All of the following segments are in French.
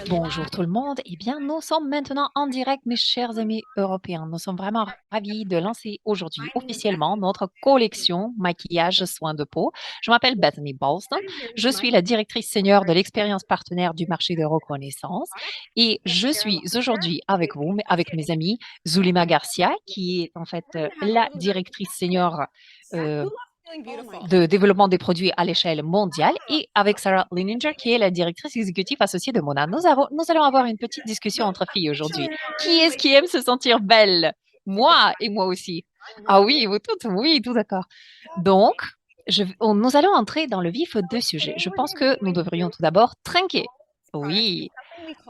Bonjour tout le monde. Eh bien, nous sommes maintenant en direct, mes chers amis européens. Nous sommes vraiment ravis de lancer aujourd'hui officiellement notre collection maquillage soins de peau. Je m'appelle Bethany Balston. Je suis la directrice senior de l'expérience partenaire du marché de reconnaissance et je suis aujourd'hui avec vous, avec mes amis Zulima Garcia, qui est en fait la directrice senior euh, de développement des produits à l'échelle mondiale et avec Sarah Lininger, qui est la directrice exécutive associée de Mona. Nous allons avoir une petite discussion entre filles aujourd'hui. Qui est-ce qui aime se sentir belle? Moi et moi aussi. Ah oui, vous toutes, oui, tout d'accord. Donc, nous allons entrer dans le vif du sujet. Je pense que nous devrions tout d'abord trinquer. Oui.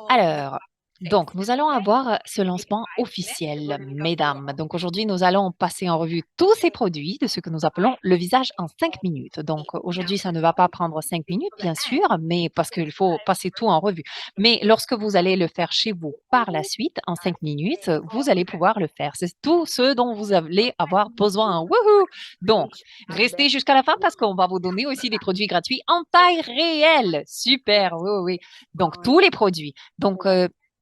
Alors, donc, nous allons avoir ce lancement officiel, mesdames. Donc, aujourd'hui, nous allons passer en revue tous ces produits de ce que nous appelons le visage en 5 minutes. Donc, aujourd'hui, ça ne va pas prendre 5 minutes, bien sûr, mais parce qu'il faut passer tout en revue. Mais lorsque vous allez le faire chez vous par la suite, en 5 minutes, vous allez pouvoir le faire. C'est tout ce dont vous allez avoir besoin. Wouhou! Donc, restez jusqu'à la fin parce qu'on va vous donner aussi des produits gratuits en taille réelle. Super, oui, oui, oui. Donc, tous les produits. Donc,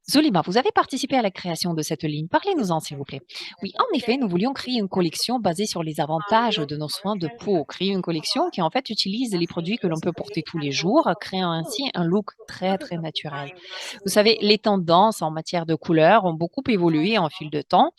Zulima, vous avez participé à la création de cette ligne. Parlez-nous-en, s'il vous plaît. Oui, en effet, nous voulions créer une collection basée sur les avantages de nos soins de peau. Créer une collection qui, en fait, utilise les produits que l'on peut porter tous les jours, créant ainsi un look très, très naturel. Vous savez, les tendances en matière de couleurs ont beaucoup évolué en fil de temps.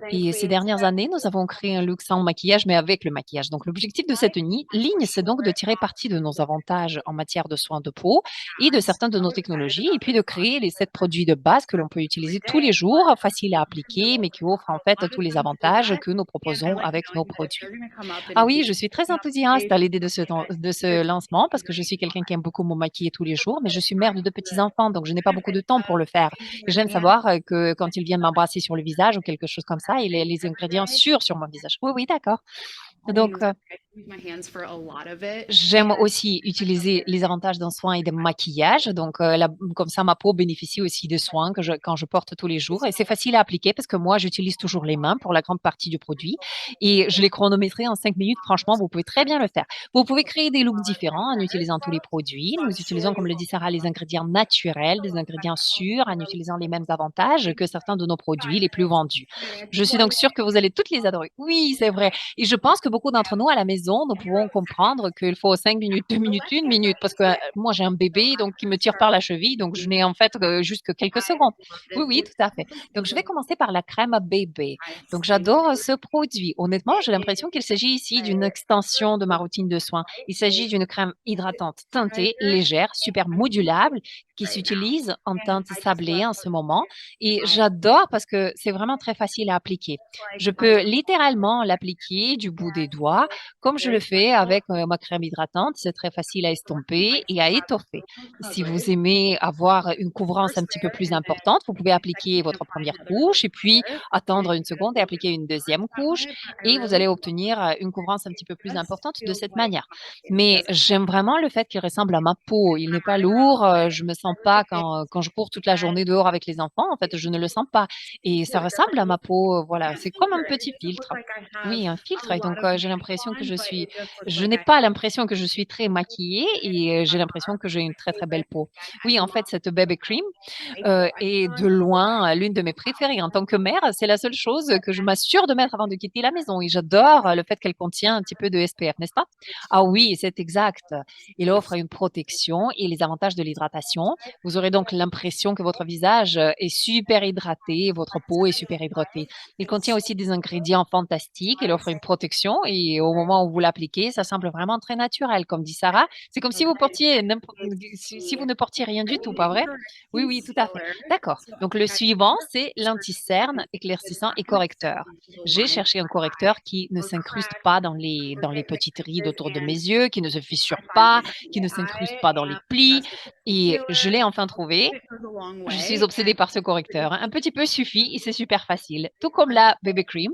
Et ces dernières années, nous avons créé un look sans maquillage, mais avec le maquillage. Donc, l'objectif de cette ligne, c'est donc de tirer parti de nos avantages en matière de soins de peau et de certaines de nos technologies, et puis de créer les 7 produits de base que l'on peut utiliser tous les jours, faciles à appliquer, mais qui offrent en fait tous les avantages que nous proposons avec nos produits. Ah oui, je suis très enthousiaste à l'idée de ce lancement parce que je suis quelqu'un qui aime beaucoup me maquiller tous les jours, mais je suis mère de 2 petits-enfants, donc je n'ai pas beaucoup de temps pour le faire. Et j'aime savoir que quand ils viennent m'embrasser sur le visage ou quelque chose comme ça, il y a les ingrédients sûrs sur mon visage. Oui, oui, d'accord. Donc, j'aime aussi utiliser les avantages d'un soin et d'un maquillage. Donc, comme ça, ma peau bénéficie aussi des soins quand je porte tous les jours. Et c'est facile à appliquer parce que moi, j'utilise toujours les mains pour la grande partie du produit. Et je l'ai chronométré en 5 minutes. Franchement, vous pouvez très bien le faire. Vous pouvez créer des looks différents en utilisant tous les produits. Nous utilisons, comme le dit Sarah, les ingrédients naturels, des ingrédients sûrs, en utilisant les mêmes avantages que certains de nos produits les plus vendus. Je suis donc sûre que vous allez toutes les adorer. Oui, c'est vrai. Et je pense que beaucoup d'entre nous à la maison, nous pouvons comprendre qu'il faut 5 minutes, 2 minutes, 1 minute, parce que moi j'ai un bébé donc qui me tire par la cheville, donc je n'ai en fait juste que quelques secondes. Oui, oui, tout à fait. Donc je vais commencer par la crème bébé. Donc j'adore ce produit. Honnêtement, j'ai l'impression qu'il s'agit ici d'une extension de ma routine de soins. Il s'agit d'une crème hydratante teintée, légère, super modulable, qui s'utilise en teinte sablée en ce moment. Et j'adore parce que c'est vraiment très facile à appliquer. Je peux littéralement l'appliquer du bout des doigts, comme je le fais avec ma crème hydratante. C'est très facile à estomper et à étoffer. Si vous aimez avoir une couvrance un petit peu plus importante, vous pouvez appliquer votre première couche et puis attendre une seconde et appliquer une deuxième couche et vous allez obtenir une couvrance un petit peu plus importante de cette manière. Mais j'aime vraiment le fait qu'il ressemble à ma peau. Il n'est pas lourd. Je me sens pas quand je cours toute la journée dehors avec les enfants. En fait, je ne le sens pas. Et ça ressemble à ma peau, voilà, c'est comme un petit filtre. Oui, un filtre et donc j'ai l'impression que je n'ai pas l'impression que je suis très maquillée et j'ai l'impression que j'ai une très, très belle peau. Oui, en fait, cette Bébé Cream, est de loin l'une de mes préférées. En tant que mère, c'est la seule chose que je m'assure de mettre avant de quitter la maison et j'adore le fait qu'elle contient un petit peu de SPF, n'est-ce pas? Ah oui, c'est exact. Il offre une protection et les avantages de l'hydratation. Vous aurez donc l'impression que votre visage est super hydraté, votre peau est super hydratée. Il contient aussi des ingrédients fantastiques. Il offre une protection et au moment où vous l'appliquez, ça semble vraiment très naturel. Comme dit Sarah, c'est comme si vous portiez si vous ne portiez rien du tout, pas vrai? Oui, oui, tout à fait. D'accord. Donc le suivant, c'est l'anti-cerne éclaircissant et correcteur. J'ai cherché un correcteur qui ne s'incruste pas dans les petites rides autour de mes yeux, qui ne se fissure pas, qui ne s'incruste pas dans les plis. Et je l'ai enfin trouvé. Je suis obsédée par ce correcteur. Un petit peu suffit et c'est super facile. Tout comme la BB Cream,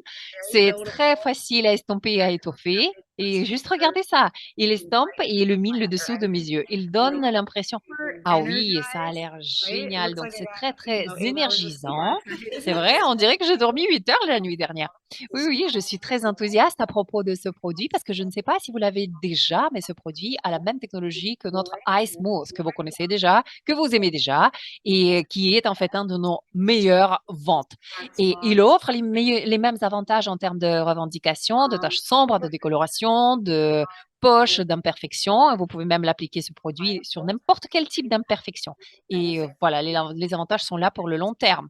c'est très facile à estomper et à étoffer. Et juste regardez ça. Il estompe et illumine le dessous de mes yeux. Il donne l'impression. Ah oui, ça a l'air génial. Donc c'est très très énergisant. C'est vrai, on dirait que j'ai dormi 8 heures la nuit dernière. Oui, oui, je suis très enthousiaste à propos de ce produit parce que je ne sais pas si vous l'avez déjà, mais ce produit a la même technologie que notre Ice Mousse que vous connaissez déjà, que vous aimez déjà et qui est en fait un de nos meilleures ventes. Et il offre les mêmes avantages en termes de revendication, de taches sombres, de décoloration, de poches, d'imperfections. Vous pouvez même l'appliquer ce produit sur n'importe quel type d'imperfection. Et voilà, les avantages sont là pour le long terme.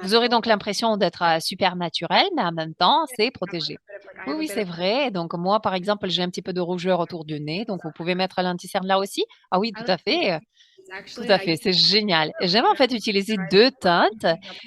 Vous aurez donc l'impression d'être, super naturel, mais en même temps, c'est protégé. Oui, oui, c'est vrai. Donc moi, par exemple, j'ai un petit peu de rougeur autour du nez, donc vous pouvez mettre l'anti-cerne là aussi. Ah oui, tout à fait, c'est génial. J'aime en fait utiliser 2 teintes.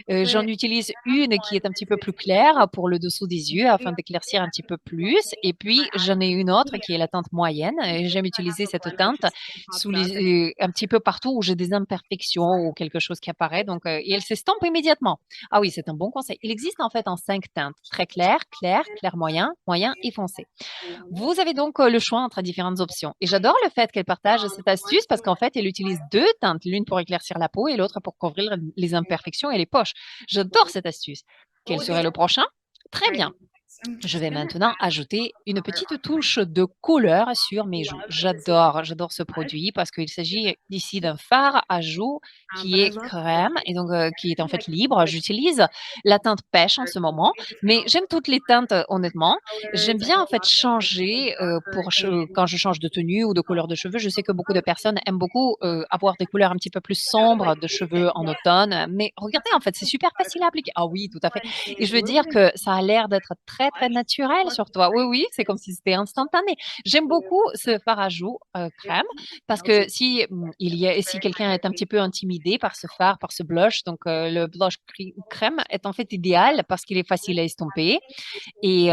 J'en utilise une qui est un petit peu plus claire pour le dessous des yeux afin d'éclaircir un petit peu plus et puis j'en ai une autre qui est la teinte moyenne et j'aime utiliser cette teinte sous un petit peu partout où j'ai des imperfections ou quelque chose qui apparaît donc et elle s'estompe immédiatement. Ah oui, c'est un bon conseil. Il existe en fait en 5 teintes: très clair, clair, clair moyen, moyen et foncé. Vous avez donc le choix entre différentes options. Et j'adore le fait qu'elle partage cette astuce parce qu'en fait, elle utilise deux teintes, l'une pour éclaircir la peau et l'autre pour couvrir les imperfections et les poches. J'adore cette astuce. Quel serait le prochain? Très bien. Je vais maintenant ajouter une petite touche de couleur sur mes joues. J'adore ce produit parce qu'il s'agit ici d'un fard à joues qui est crème et donc qui est en fait libre. J'utilise la teinte pêche en ce moment, mais j'aime toutes les teintes honnêtement. J'aime bien en fait changer quand je change de tenue ou de couleur de cheveux. Je sais que beaucoup de personnes aiment beaucoup avoir des couleurs un petit peu plus sombres de cheveux en automne, mais regardez en fait c'est super facile à appliquer. Ah oui, tout à fait. Et je veux dire que ça a l'air d'être très, très naturel sur toi. Oui, oui, c'est comme si c'était instantané. J'aime beaucoup ce fard à joues, crème parce que si quelqu'un est un petit peu intimidé par ce fard, par ce blush, donc le blush crème est en fait idéal parce qu'il est facile à estomper et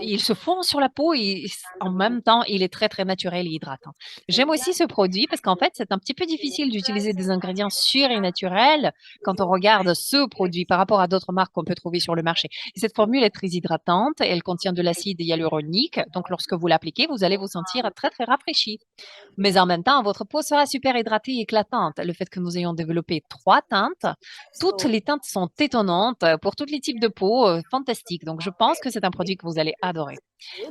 il se fond sur la peau et en même temps, il est très, très naturel et hydratant. J'aime aussi ce produit parce qu'en fait, c'est un petit peu difficile d'utiliser des ingrédients sûrs et naturels quand on regarde ce produit par rapport à d'autres marques qu'on peut trouver sur le marché. Et cette formule est très hydratante, elle contient de l'acide hyaluronique, donc lorsque vous l'appliquez, vous allez vous sentir très, très rafraîchi. Mais en même temps, votre peau sera super hydratée et éclatante. Le fait que nous ayons développé 3 teintes, toutes les teintes sont étonnantes pour tous les types de peau, fantastiques. Donc je pense que c'est un produit que vous allez adorer.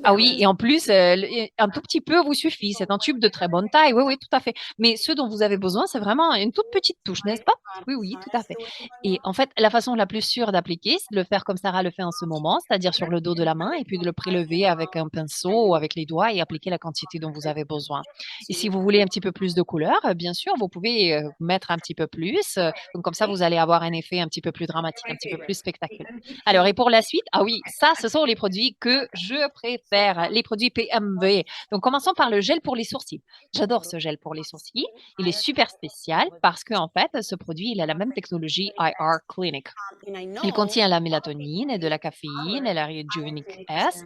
Ah oui, et en plus, un tout petit peu vous suffit. C'est un tube de très bonne taille. Oui, oui, tout à fait. Mais ce dont vous avez besoin, c'est vraiment une toute petite touche, n'est-ce pas? Oui, oui, tout à fait. Et en fait, la façon la plus sûre d'appliquer, c'est de le faire comme Sarah le fait en ce moment, c'est-à-dire sur le dos de la main et puis de le prélever avec un pinceau ou avec les doigts et appliquer la quantité dont vous avez besoin. Et si vous voulez un petit peu plus de couleur, bien sûr, vous pouvez mettre un petit peu plus. Donc comme ça, vous allez avoir un effet un petit peu plus dramatique, un petit peu plus spectaculaire. Alors, et pour la suite, ah oui, ça, ce sont les produits que je préfère, les produits PMV. Donc, commençons par le gel pour les sourcils. J'adore ce gel pour les sourcils. Il est super spécial parce que, en fait, ce produit, il a la même technologie IR Clinic. Il contient la mélatonine et de la caféine et la Rejuvenix S.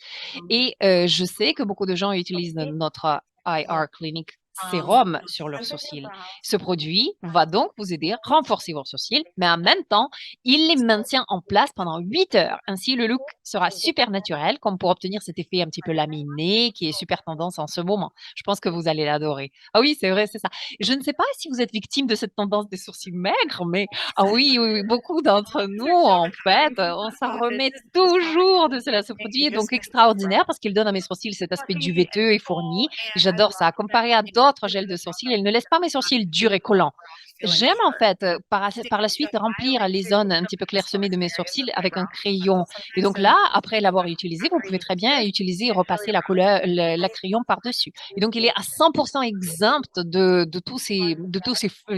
Et je sais que beaucoup de gens utilisent notre IR Clinic sérum sur leurs sourcils. Ce produit va donc vous aider à renforcer vos sourcils, mais en même temps, il les maintient en place pendant 8 heures. Ainsi, le look sera super naturel, comme pour obtenir cet effet un petit peu laminé qui est super tendance en ce moment. Je pense que vous allez l'adorer. Ah oui, c'est vrai, c'est ça. Je ne sais pas si vous êtes victime de cette tendance des sourcils maigres, mais ah oui, oui, oui, beaucoup d'entre nous, en fait, on s'en remet toujours de cela. Ce produit est donc extraordinaire parce qu'il donne à mes sourcils cet aspect duveteux et fourni. J'adore ça. Comparé à d'autres gels de sourcils, il ne laisse pas mes sourcils durs et collants. J'aime en fait par la suite remplir les zones un petit peu clairsemées de mes sourcils avec un crayon. Et donc là, après l'avoir utilisé, vous pouvez très bien utiliser et repasser la couleur, la crayon par-dessus. Et donc il est à 100% exempt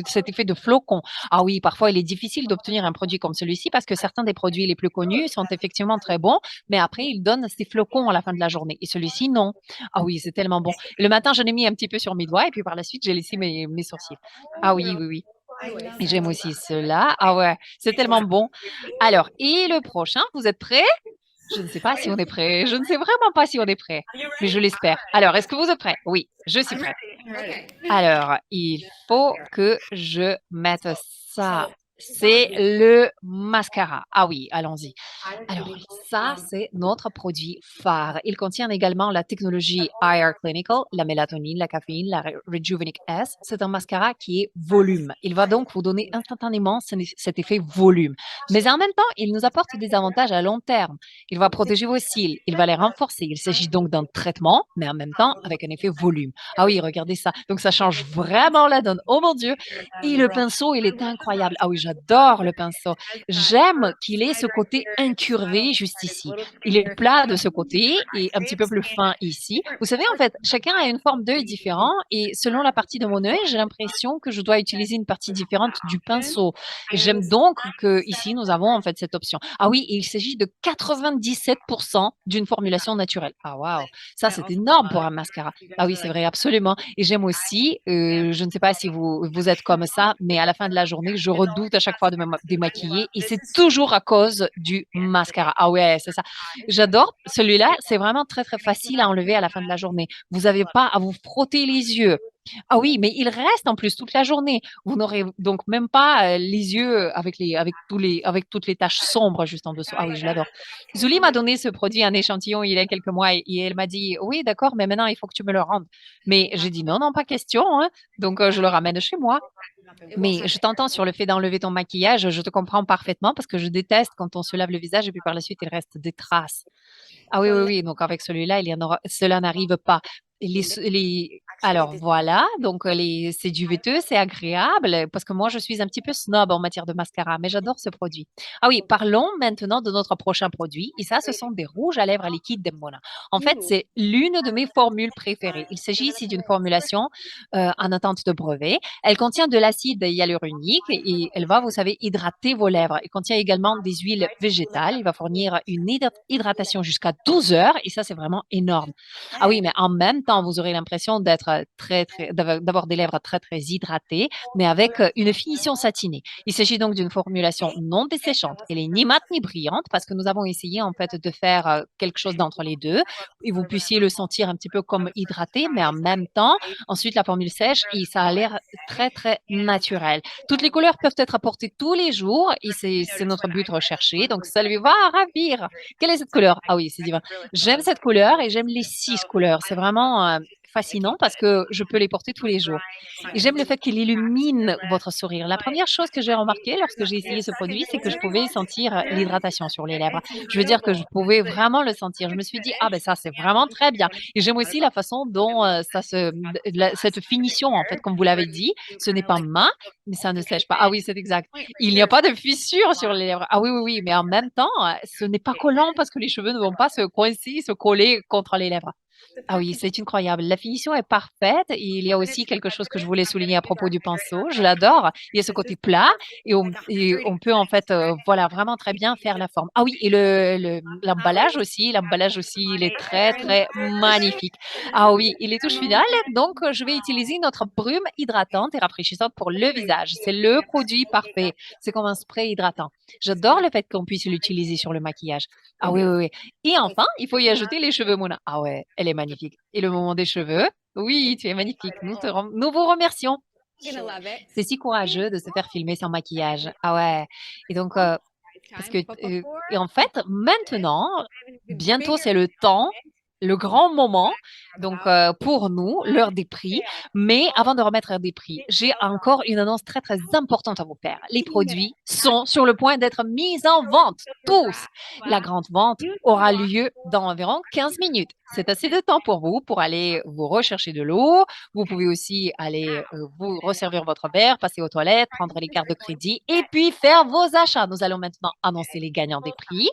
cet effet de flocon. Ah oui, parfois il est difficile d'obtenir un produit comme celui-ci parce que certains des produits les plus connus sont effectivement très bons, mais après ils donnent ces flocons à la fin de la journée. Et celui-ci, non. Ah oui, c'est tellement bon. Le matin, j'en ai mis un petit peu sur mes doigts et puis par la suite, j'ai laissé mes sourcils. Ah oui, oui, oui. Et j'aime aussi cela. Ah ouais, c'est tellement bon. Alors, et le prochain, vous êtes prêts? Je ne sais pas si on est prêt. Je ne sais vraiment pas si on est prêt, mais je l'espère. Alors, est-ce que vous êtes prêts? Oui, je suis prête. Alors, il faut que je mette ça. C'est le mascara. Ah oui, allons-y. Alors, ça, c'est notre produit phare. Il contient également la technologie IR Clinical, la mélatonine, la caféine, la Rejuvenic S. C'est un mascara qui est volume. Il va donc vous donner instantanément cet effet volume. Mais en même temps, il nous apporte des avantages à long terme. Il va protéger vos cils, il va les renforcer. Il s'agit donc d'un traitement, mais en même temps avec un effet volume. Ah oui, regardez ça. Donc, ça change vraiment la donne. Oh mon Dieu! Et le pinceau, il est incroyable. Ah oui, j'adore le pinceau. J'aime qu'il ait ce côté incurvé juste ici. Il est plat de ce côté et un petit peu plus fin ici. Vous savez, en fait, chacun a une forme d'œil différent et selon la partie de mon œil, j'ai l'impression que je dois utiliser une partie différente du pinceau. J'aime donc que ici nous avons en fait cette option. Ah oui, et il s'agit de 97% d'une formulation naturelle. Ah waouh, ça c'est énorme pour un mascara. Ah oui, c'est vrai, absolument. Et j'aime aussi, je ne sais pas si vous êtes comme ça, mais à la fin de la journée, je redoute à chaque fois de me démaquiller et c'est toujours à cause du mascara. Ah ouais, c'est ça. J'adore celui-là, c'est vraiment très, très facile à enlever à la fin de la journée. Vous n'avez pas à vous frotter les yeux. Ah oui, mais il reste en plus toute la journée. Vous n'aurez donc même pas, les yeux avec toutes les taches sombres juste en dessous. Ah oui, je l'adore. Zuli m'a donné ce produit en échantillon il y a quelques mois et elle m'a dit: «Oui, d'accord, mais maintenant il faut que tu me le rendes». Mais j'ai dit: «Non, non, pas question, hein». Donc je le ramène chez moi. Mais je t'entends sur le fait d'enlever ton maquillage, je te comprends parfaitement parce que je déteste quand on se lave le visage et puis par la suite il reste des traces. Ah oui, oui, oui, donc avec celui-là, il y en aura cela n'arrive pas. Et alors voilà, donc c'est duveteux, c'est agréable, parce que moi, je suis un petit peu snob en matière de mascara, mais j'adore ce produit. Ah oui, parlons maintenant de notre prochain produit, et ça, ce sont des rouges à lèvres liquides d'Emmona. En fait, c'est l'une de mes formules préférées. Il s'agit ici d'une formulation en attente de brevet. Elle contient de l'acide hyaluronique et elle va, vous savez, hydrater vos lèvres. Elle contient également des huiles végétales. Il va fournir une hydratation jusqu'à 12 heures et ça, c'est vraiment énorme. Ah oui, mais en même temps, vous aurez l'impression d'être d'avoir des lèvres très, très hydratées, mais avec une finition satinée. Il s'agit donc d'une formulation non desséchante. Elle est ni mate ni brillante parce que nous avons essayé en fait de faire quelque chose d'entre les deux et vous puissiez le sentir un petit peu comme hydraté, mais en même temps, ensuite la formule sèche et ça a l'air très, très naturel. Toutes les couleurs peuvent être apportées tous les jours et c'est notre but recherché. Donc, ça lui va ravir. Quelle est cette couleur? Ah oui, c'est divin. J'aime cette couleur et j'aime les 6 couleurs. C'est vraiment fascinant parce que je peux les porter tous les jours. Et j'aime le fait qu'il illumine votre sourire. La première chose que j'ai remarqué lorsque j'ai essayé ce produit, c'est que je pouvais sentir l'hydratation sur les lèvres. Je veux dire que je pouvais vraiment le sentir. Je me suis dit, ah ben ça, c'est vraiment très bien. Et j'aime aussi la façon dont cette finition, en fait, comme vous l'avez dit, ce n'est pas mat, mais ça ne sèche pas. Ah oui, c'est exact. Il n'y a pas de fissure sur les lèvres. Ah oui, oui, oui, mais en même temps, ce n'est pas collant parce que les cheveux ne vont pas se coincer, se coller contre les lèvres. Ah oui, c'est incroyable. La finition est parfaite et il y a aussi quelque chose que je voulais souligner à propos du pinceau. Je l'adore. Il y a ce côté plat et on peut en fait, voilà, vraiment très bien faire la forme. Ah oui, et l'emballage aussi, il est très, très magnifique. Ah oui, et les touches finales, donc je vais utiliser notre brume hydratante et rafraîchissante pour le visage. C'est le produit parfait. C'est comme un spray hydratant. J'adore le fait qu'on puisse l'utiliser sur le maquillage. Ah oui, oui, oui. Et enfin, il faut y ajouter les cheveux Mona. Ah ouais, elle est magnifique. Et le moment des cheveux, oui, tu es magnifique. Nous vous remercions. C'est si courageux de se faire filmer sans maquillage. Ah ouais. Et donc, parce que, et en fait, maintenant, bientôt, c'est le temps, le grand moment, donc pour nous, l'heure des prix. Mais avant de remettre l'heure des prix, j'ai encore une annonce très, très importante à vous faire. Les produits sont sur le point d'être mis en vente, tous. La grande vente aura lieu dans environ 15 minutes. C'est assez de temps pour vous pour aller vous rechercher de l'eau. Vous pouvez aussi aller vous resservir votre verre, passer aux toilettes, prendre les cartes de crédit et puis faire vos achats. Nous allons maintenant annoncer les gagnants des prix.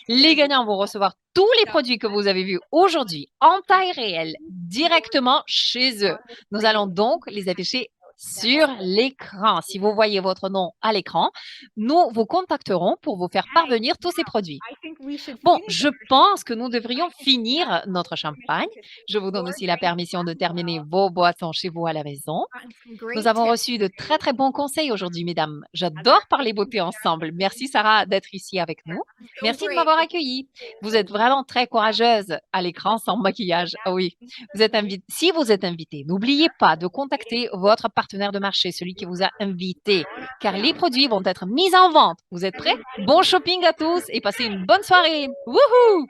Les gagnants vont recevoir tous les produits que vous avez vus aujourd'hui en taille réelle directement chez eux. Nous allons donc les afficher sur l'écran. Si vous voyez votre nom à l'écran, nous vous contacterons pour vous faire parvenir tous ces produits. Bon, je pense que nous devrions finir notre champagne. Je vous donne aussi la permission de terminer vos boissons chez vous à la maison. Nous avons reçu de très, très bons conseils aujourd'hui, mesdames. J'adore parler beauté ensemble. Merci, Sarah, d'être ici avec nous. Merci de m'avoir accueillie. Vous êtes vraiment très courageuse à l'écran sans maquillage. Ah oui, si vous êtes invité, n'oubliez pas de contacter votre partenaire partenaire de marché, celui qui vous a invité, car les produits vont être mis en vente. Vous êtes prêts? Bon shopping à tous et passez une bonne soirée. Wouhou!